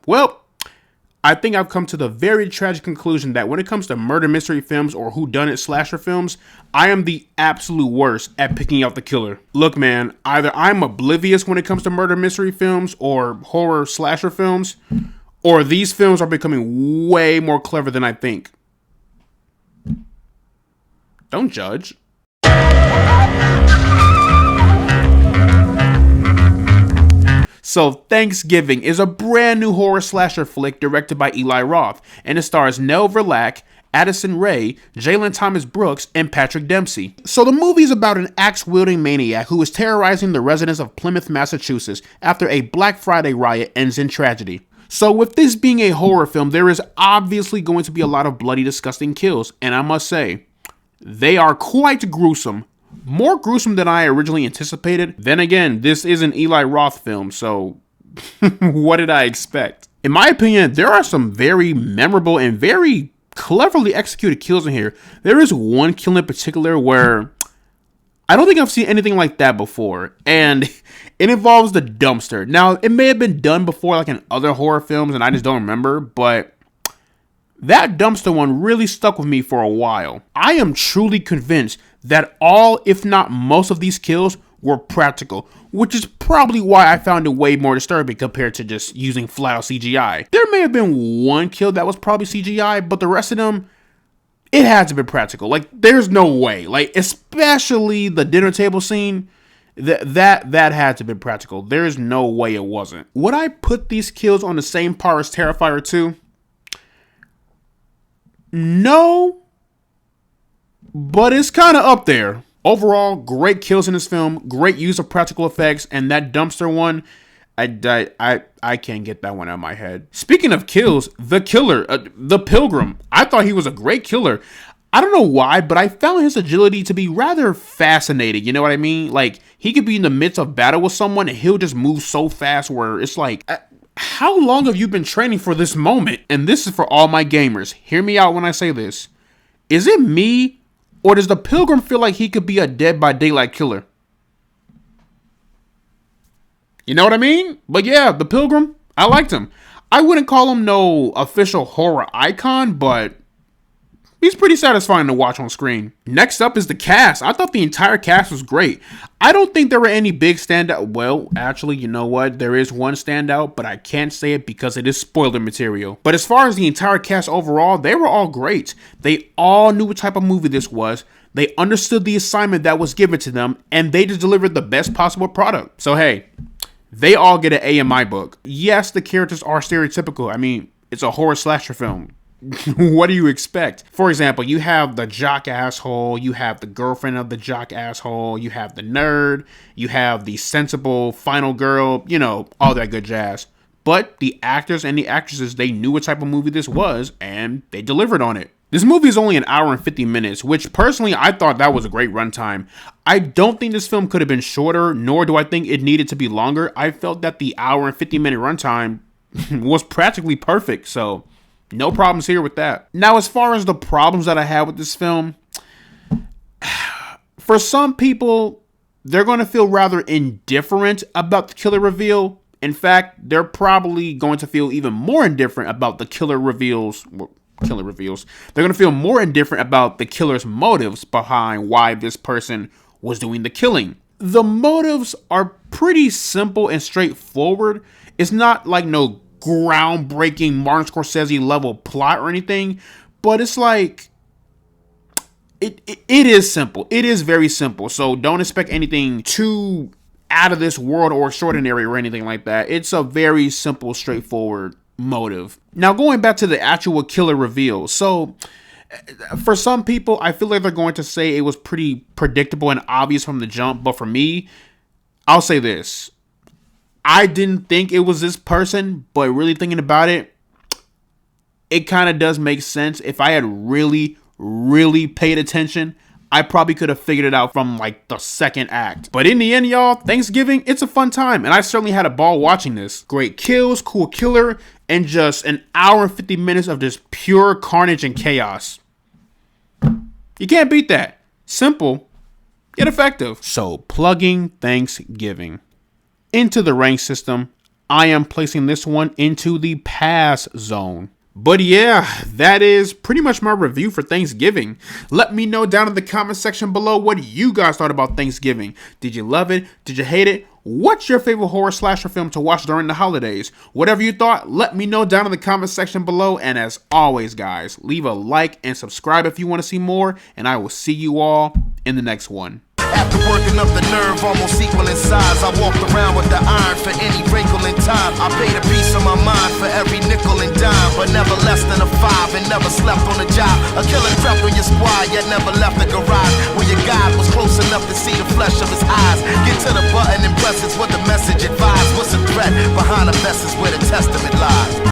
Well, I think I've come to the very tragic conclusion that when it comes to murder mystery films or whodunit slasher films, I am the absolute worst at picking out the killer. Look, man, either I'm oblivious when it comes to murder mystery films or horror slasher films, or these films are becoming way more clever than I think. Don't judge. So Thanksgiving is a brand new horror slasher flick directed by Eli Roth, and it stars Nell Verlaque, Addison Rae, Jalen Thomas Brooks, and Patrick Dempsey. So the movie is about an axe-wielding maniac who is terrorizing the residents of Plymouth, Massachusetts after a Black Friday riot ends in tragedy. So with this being a horror film, there is obviously going to be a lot of bloody, disgusting kills, and I must say, they are quite gruesome. More gruesome than I originally anticipated. Then again, this is an Eli Roth film, so what did I expect? In my opinion, there are some very memorable and very cleverly executed kills in here. There is one kill in particular where I don't think I've seen anything like that before, and it involves the dumpster. Now, it may have been done before, like in other horror films, and I just don't remember, but that dumpster one really stuck with me for a while. I am truly convinced that all, if not most of these kills were practical, which is probably why I found it way more disturbing compared to just using flat out CGI. There may have been one kill that was probably CGI, but the rest of them, it had to be practical. Like, there's no way. Like, especially the dinner table scene, that had to be practical. There's no way it wasn't. Would I put these kills on the same par as Terrifier 2? No, but it's kind of up there. Overall, great kills in this film, great use of practical effects, and that dumpster one, I can't get that one out of my head. Speaking of kills, the killer, the Pilgrim, I thought he was a great killer. I don't know why, but I found his agility to be rather fascinating, you know what I mean? Like, he could be in the midst of battle with someone, and he'll just move so fast where it's like, how long have you been training for this moment? And this is for all my gamers. Hear me out when I say this. Is it me, or does the Pilgrim feel like he could be a Dead by Daylight killer? You know what I mean? But yeah, the Pilgrim, I liked him. I wouldn't call him no official horror icon, but he's pretty satisfying to watch on screen. Next up is the cast. I thought the entire cast was great. I don't think there were any big standout. Well, actually, you know what? There is one standout, but I can't say it because it is spoiler material. But as far as the entire cast overall, they were all great. They all knew what type of movie this was. They understood the assignment that was given to them, and they just delivered the best possible product. So hey, they all get an A in my book. Yes, the characters are stereotypical. I mean, it's a horror slasher film. What do you expect? For example, you have the jock asshole, you have the girlfriend of the jock asshole, you have the nerd, you have the sensible final girl, you know, all that good jazz. But the actors and the actresses, they knew what type of movie this was, and they delivered on it. This movie is only an hour and 50 minutes, which personally I thought that was a great runtime. I don't think this film could have been shorter, nor do I think it needed to be longer. I felt that the hour and 50 minute runtime was practically perfect, so no problems here with that. Now, as far as the problems that I had with this film, for some people, they're going to feel rather indifferent about the killer reveal. In fact, they're probably going to feel even more indifferent about the killer reveals. They're going to feel more indifferent about the killer's motives behind why this person was doing the killing. The motives are pretty simple and straightforward. It's not like no groundbreaking Martin Scorsese level plot or anything, but it's like it is simple. It is very simple. So don't expect anything too out of this world or extraordinary or anything like that. It's a very simple, straightforward motive. Now, going back to the actual killer reveal. So for some people, I feel like they're going to say it was pretty predictable and obvious from the jump. But for me, I'll say this. I didn't think it was this person, but really thinking about it, it kind of does make sense. If I had really, really paid attention, I probably could have figured it out from like the second act. But in the end, y'all, Thanksgiving, it's a fun time. And I certainly had a ball watching this. Great kills, cool killer, and just an hour and 50 minutes of just pure carnage and chaos. You can't beat that. Simple, yet effective. So, plugging Thanksgiving into the rank system, I am placing this one into the pass zone. But yeah, that is pretty much my review for Thanksgiving. Let me know down in the comment section below what you guys thought about Thanksgiving. Did you love it? Did you hate it? What's your favorite horror slasher film to watch during the holidays? Whatever you thought, let me know down in the comment section below. And as always, guys, leave a like and subscribe if you want to see more. And I will see you all in the next one. After working up the nerve, almost equal in size, I walked around with the iron for any wrinkle in time. I paid a piece of my mind for every nickel and dime, but never less than a 5 and never slept on the job. A killer crept on your squad, yet never left the garage, where your guide was close enough to see the flesh of his eyes. Get to the button and press, it's what the message advised. What's the threat behind the message where the testament lies?